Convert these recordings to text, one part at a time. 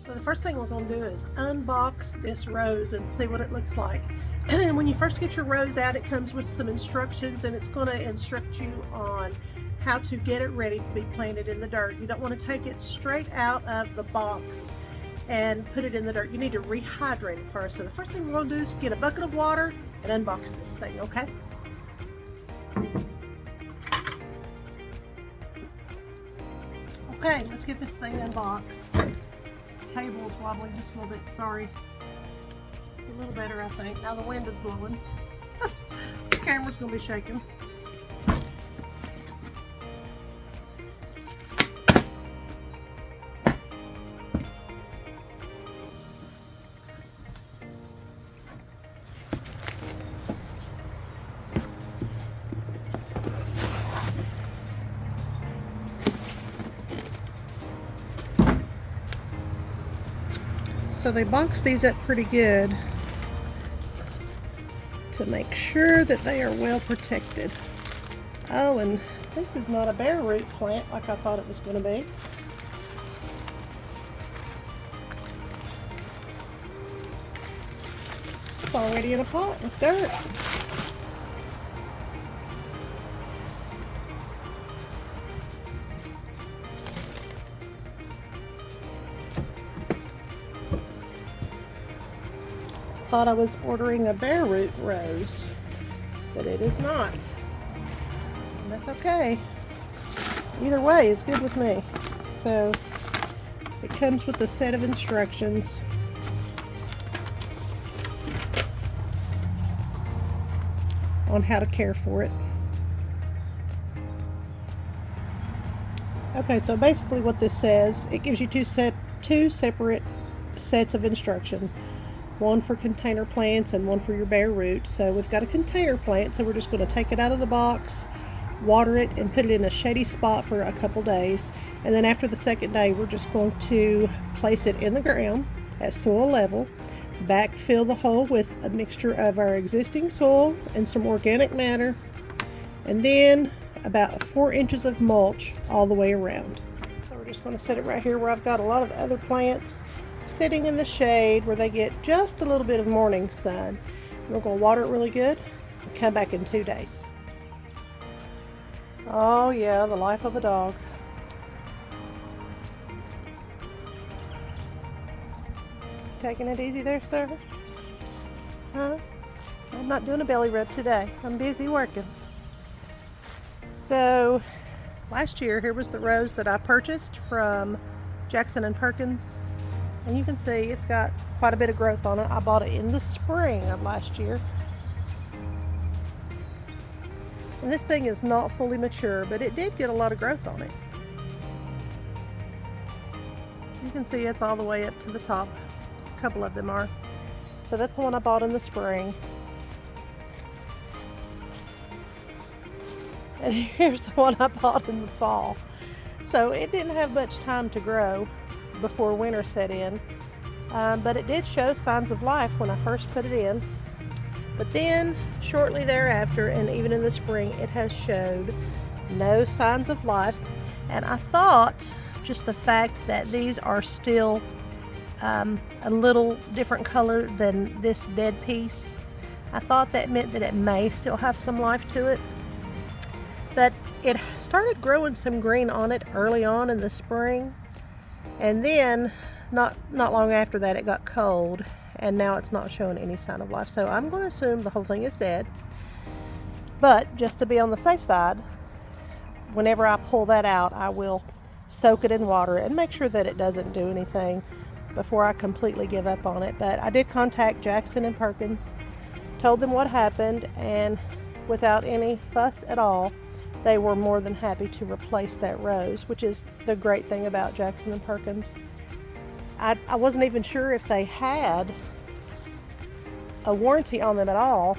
So the first thing we're going to do is unbox this rose and see what it looks like. And when you first get your rose out, it comes with some instructions, and it's going to instruct you on how to get it ready to be planted in the dirt. You don't want to take it straight out of the box and put it in the dirt. You need to rehydrate it first. So the first thing we're going to do is get a bucket of water and unbox this thing, okay? Okay, let's get this thing unboxed. The table is wobbling just a little bit, sorry. It's a little better, I think. Now the wind is blowing. The camera's gonna be shaking. So they box these up pretty good to make sure that they are well protected. Oh, and this is not a bare root plant like I thought it was going to be. It's already in a pot with dirt. Thought I was ordering a bare root rose, but it is not. And that's okay. Either way is good with me. So it comes with a set of instructions. On how to care for it. Okay, so basically what this says, it gives you two separate sets of instruction. One for container plants and one for your bare root. So we've got a container plant, so we're just going to take it out of the box, water it, and put it in a shady spot for a couple days. And then after the second day, we're just going to place it in the ground at soil level, backfill the hole with a mixture of our existing soil and some organic matter, and then about 4 inches of mulch all the way around. So we're just going to set it right here where I've got a lot of other plants sitting in the shade where they get just a little bit of morning sun. We're going to water it really good and come back in 2 days. Oh yeah, the life of a dog. Taking it easy there, sir? Huh? I'm not doing a belly rub today. I'm busy working. So last year, here was the rose that I purchased from Jackson and Perkins. And you can see it's got quite a bit of growth on it. I bought it in the spring of last year. And this thing is not fully mature, but it did get a lot of growth on it. You can see it's all the way up to the top. A couple of them are. So that's the one I bought in the spring. And here's the one I bought in the fall. So it didn't have much time to grow before winter set in, but it did show signs of life when I first put it in. But then shortly thereafter, and even in the spring, it has showed no signs of life. And I thought just the fact that these are still a little different color than this dead piece, I thought that meant that it may still have some life to it. But it started growing some green on it early on in the spring. And then, not long after that, it got cold, and now it's not showing any sign of life. So I'm going to assume the whole thing is dead. But just to be on the safe side, whenever I pull that out, I will soak it in water and make sure that it doesn't do anything before I completely give up on it. But I did contact Jackson and Perkins, told them what happened, and without any fuss at all, they were more than happy to replace that rose, which is the great thing about Jackson and Perkins. I wasn't even sure if they had a warranty on them at all,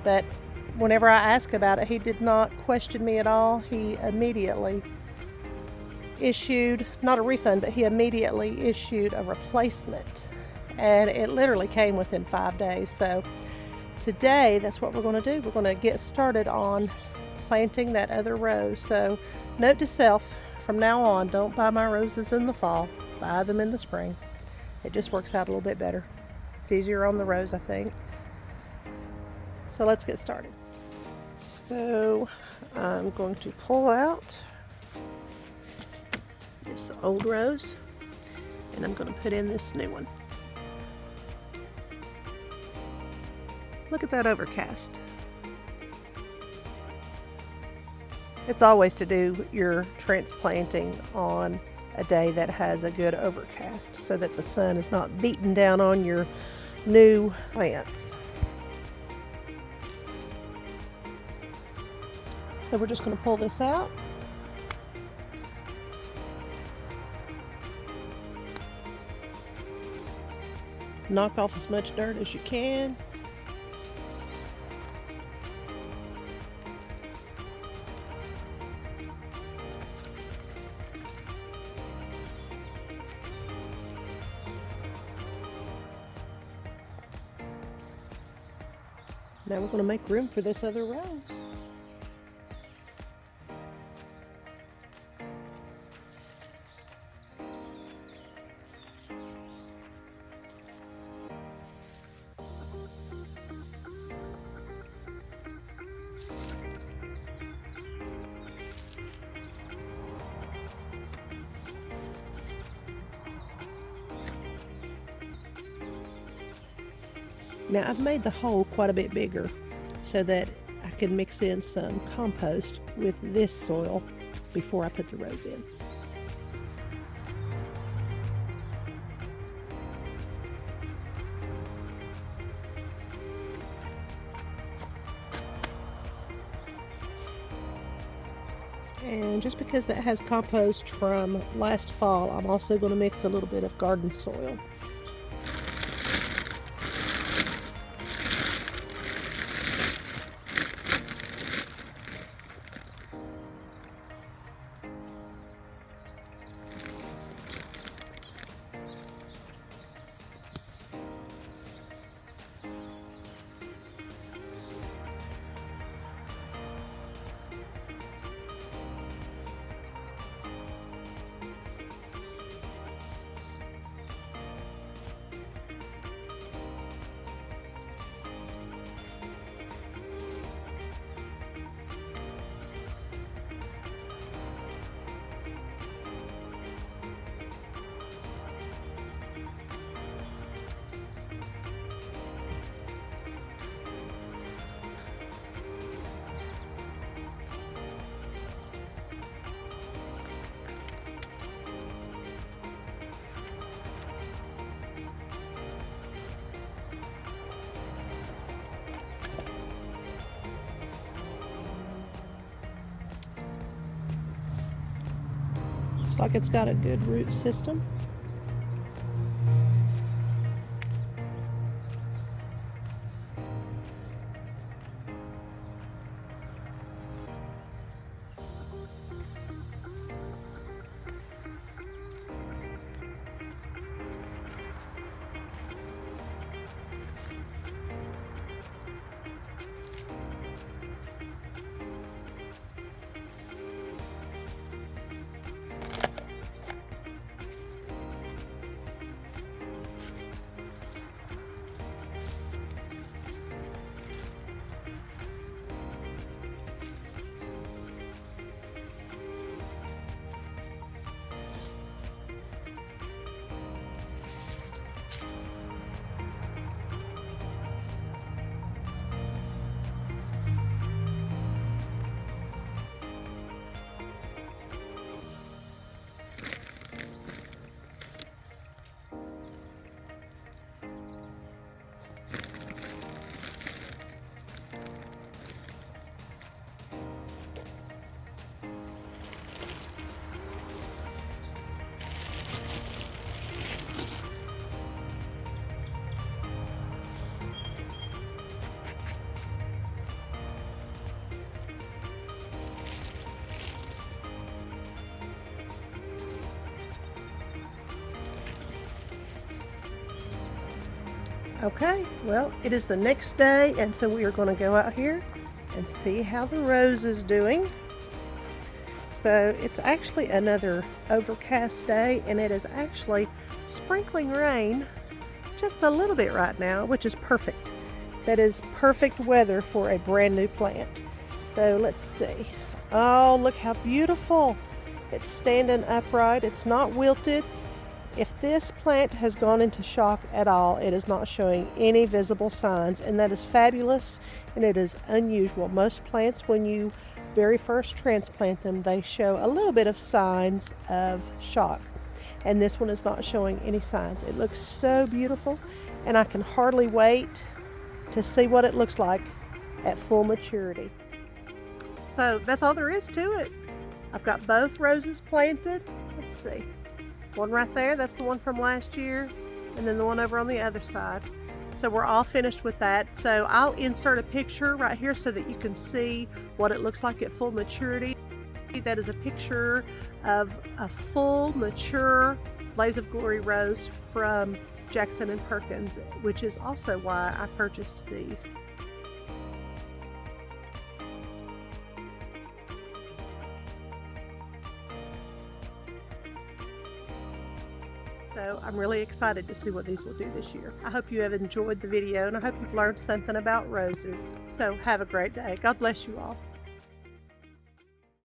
but whenever I asked about it, he did not question me at all. He immediately issued, not a refund, but he immediately issued a replacement, and it literally came within 5 days. So today, that's what we're going to do. We're going to get started on planting that other rose. So note to self, from now on, don't buy my roses in the fall, buy them in the spring. It just works out a little bit better. It's easier on the rows, I think. So let's get started. So I'm going to pull out this old rose and I'm going to put in this new one. Look at that overcast. It's always to do your transplanting on a day that has a good overcast so that the sun is not beating down on your new plants. So we're just going to pull this out. Knock off as much dirt as you can. Now we're going to make room for this other rose. Now I've made the hole quite a bit bigger so that I can mix in some compost with this soil before I put the rose in. And just because that has compost from last fall, I'm also going to mix a little bit of garden soil. Looks like it's got a good root system. Okay, well, it is the next day, and so we are going to go out here and see how the rose is doing. So it's actually another overcast day, and it is actually sprinkling rain just a little bit right now, which is perfect. That is perfect weather for a brand new plant. So let's see. Oh, look how beautiful. It's standing upright. It's not wilted. If this plant has gone into shock at all, it is not showing any visible signs, and that is fabulous, and it is unusual. Most plants, when you very first transplant them, they show a little bit of signs of shock, and this one is not showing any signs. It looks so beautiful, and I can hardly wait to see what it looks like at full maturity. So that's all there is to it. I've got both roses planted. Let's see. One right there, that's the one from last year, and then the one over on the other side. So we're all finished with that. So I'll insert a picture right here so that you can see what it looks like at full maturity. That is a picture of a full mature Blaze of Glory rose from Jackson and Perkins, which is also why I purchased these. So I'm really excited to see what these will do this year. I hope you have enjoyed the video, and I hope you've learned something about roses. So have a great day. God bless you all.